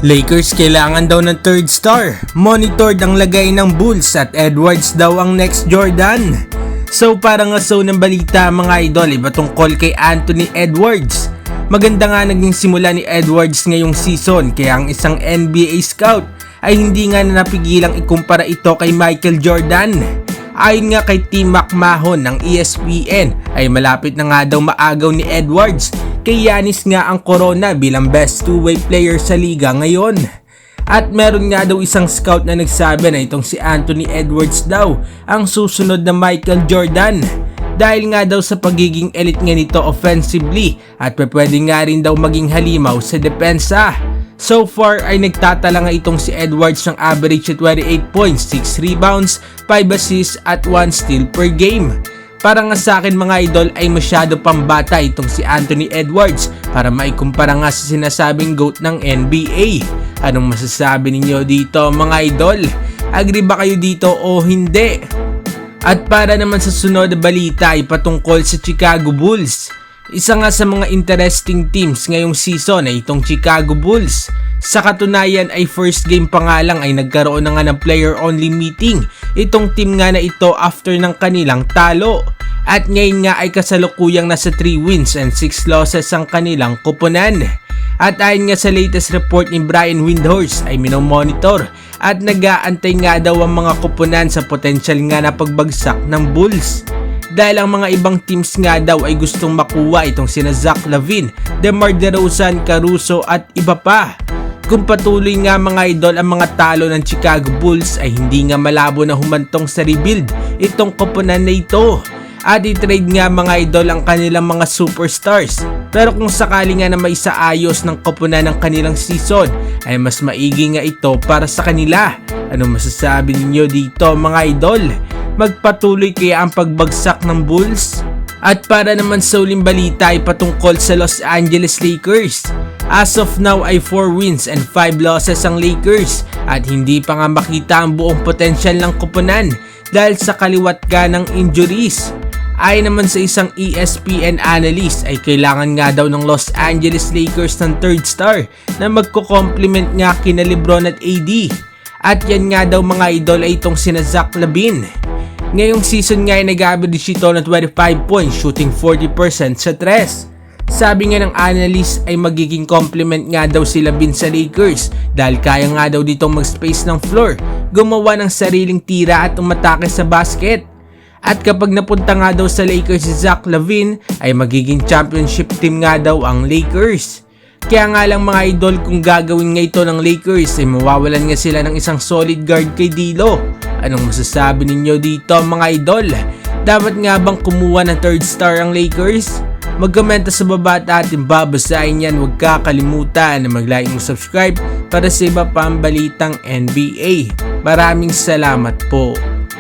Lakers kailangan daw ng third star. Monitored ang lagay ng Bulls at Edwards daw ang next Jordan. So para nga ng balita mga idol, iba tungkol kay Anthony Edwards. Maganda nga naging simula ni Edwards ngayong season, kaya ang isang NBA scout ay hindi nga napigilang ikumpara ito kay Michael Jordan. Ayon nga kay Tim McMahon ng ESPN ay malapit na nga daw maagaw ni Edwards kay Giannis nga ang corona bilang best two-way player sa liga ngayon. At meron nga daw isang scout na nagsabi na itong si Anthony Edwards daw ang susunod na Michael Jordan dahil nga daw sa pagiging elite nga nito offensively at pwede nga rin daw maging halimaw sa depensa. So far ay nagtatala nga itong si Edwards ng average at 28 points, 6 rebounds, 5 assists at 1 steal per game. Para nga sa akin mga idol ay masyado pang bata itong si Anthony Edwards para maikumpara nga sa sinasabing GOAT ng NBA. Anong masasabi ninyo dito mga idol? Agree ba kayo dito o hindi? At para naman sa sunod na balita ay patungkol sa Chicago Bulls. Isa nga sa mga interesting teams ngayong season ay itong Chicago Bulls. Sa katunayan ay first game pa nga lang ay nagkaroon na nga ng player only meeting itong team nga na ito after ng kanilang talo. At ngayon nga ay kasalukuyang nasa 3 wins and 6 losses ang kanilang koponan. At ayon nga sa latest report ni Brian Windhorst ay minomonitor at nag-aantay nga daw ang mga koponan sa potensyal nga na pagbagsak ng Bulls. Dahil ang mga ibang teams nga daw ay gustong makuha itong sina Zach LaVine, DeMar DeRozan, Caruso at iba pa. Kung patuloy nga mga idol ang mga talo ng Chicago Bulls ay hindi nga malabo na humantong sa rebuild itong koponan na ito. At i-trade nga mga idol ang kanilang mga superstars. Pero kung sakali nga na maisaayos ng koponan ng kanilang season ay mas maigi nga ito para sa kanila. Anong masasabi ninyo dito mga idol? Magpatuloy kaya ang pagbagsak ng Bulls? At para naman sa uling balita ay patungkol sa Los Angeles Lakers. As of now ay 4 wins and 5 losses ang Lakers at hindi pa nga makita ang buong potensyal ng koponan dahil sa kaliwat ka ng injuries. Ayon naman sa isang ESPN analyst ay kailangan nga daw ng Los Angeles Lakers ng third star na magko-complement nga kina LeBron at AD. At yan nga daw mga idol ay itong sina Zach LaVine. Ngayong season nga ay nag-average ito ng 25 points, shooting 40% sa 3. Sabi nga ng analyst ay magiging complement nga daw si LaVine sa Lakers dahil kaya nga daw ditong mag-space ng floor, gumawa ng sariling tira at umatake sa basket. At kapag napunta nga daw sa Lakers si Zach LaVine ay magiging championship team nga daw ang Lakers. Kaya nga lang mga idol kung gagawin nga ito ng Lakers ay mawawalan nga sila ng isang solid guard kay D'Lo. Anong masasabi ninyo dito mga idol? Dapat nga bang kumuha ng third star ang Lakers? Mag-komenta sa baba at ating babasahin yan. Huwag kakalimutan na mag-like and subscribe para sa iba pang balitang NBA. Maraming salamat po.